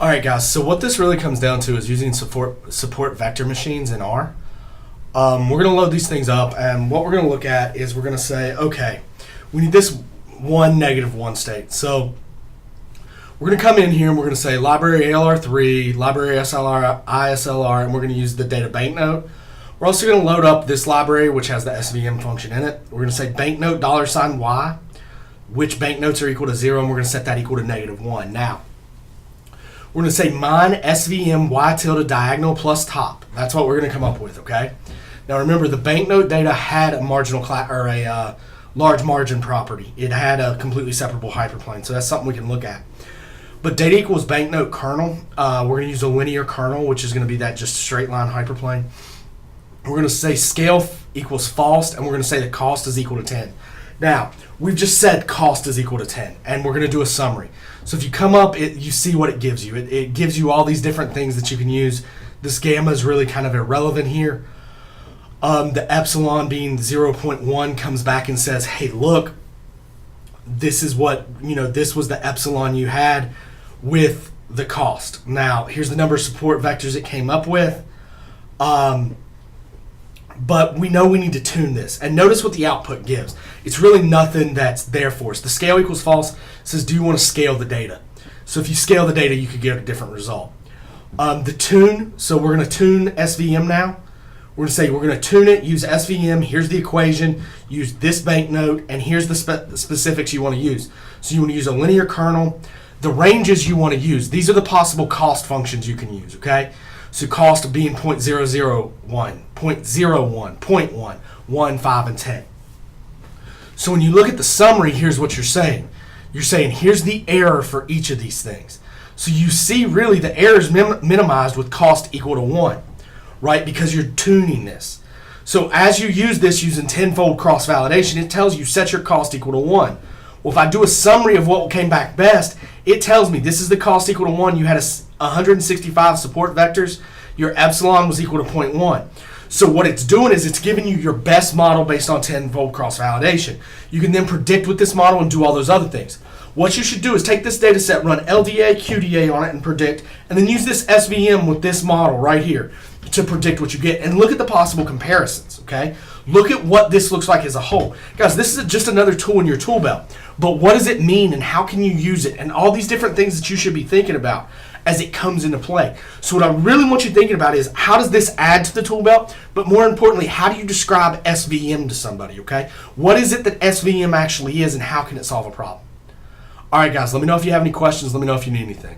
All right, guys, so what this really comes down to is using support vector machines in R. We're going to load these things up, and what we're going to look at is we're going to say, okay, we need this 1, -1 state. So we're going to come in here and we're going to say library ALR3, library SLR, ISLR, and we're going to use the data banknote. We're also going to load up this library, which has the SVM function in it. We're going to say banknote $y, which banknotes are equal to 0, and we're going to set that equal to -1. Now, we're going to say mine SVM y tilde diagonal plus top. That's what we're going to come up with, okay? Now remember, the banknote data had a marginal or a large margin property. It had a completely separable hyperplane, so that's something we can look at. But data equals banknote kernel. We're going to use a linear kernel, which is going to be that just straight line hyperplane. We're going to say scale equals false, and we're going to say that cost is equal to 10. Now, we've just said cost is equal to 10, and we're going to do a summary. So if you come up, you see what it gives you. It gives you all these different things that you can use. This gamma is really kind of irrelevant here. The epsilon being 0.1 comes back and says, hey, look, this is what, this was the epsilon you had with the cost. Now, here's the number of support vectors it came up with. But we know we need to tune this. And notice what the output gives. It's really nothing that's there for us. The scale equals false says, do you want to scale the data? So if you scale the data, you could get a different result. The tune, so we're going to tune SVM now. We're going to say we're going to tune it, use SVM, here's the equation, use this banknote, and here's the specifics you want to use. So you want to use a linear kernel. The ranges you want to use, these are the possible cost functions you can use, okay? So cost being 0.001, 0.01, 0.1, 1, 5, and 10. So when you look at the summary, here's what you're saying. You're saying here's the error for each of these things. So you see really the error is minimized with cost equal to 1, right? Because you're tuning this. So as you use this using tenfold cross-validation, it tells you set your cost equal to 1. Well, if I do a summary of what came back best, it tells me this is the cost equal to 1. You had 165 support vectors. Your epsilon was equal to 0.1. So what it's doing is it's giving you your best model based on tenfold cross-validation. You can then predict with this model and do all those other things. What you should do is take this data set, run LDA, QDA on it and predict, and then use this SVM with this model right here to predict what you get. And look at the possible comparisons, okay? Look at what this looks like as a whole. Guys, this is just another tool in your tool belt. But what does it mean and how can you use it? And all these different things that you should be thinking about as it comes into play. So what I really want you thinking about is how does this add to the tool belt? But more importantly, how do you describe SVM to somebody, okay? What is it that SVM actually is and how can it solve a problem? All right, guys, let me know if you have any questions. Let me know if you need anything.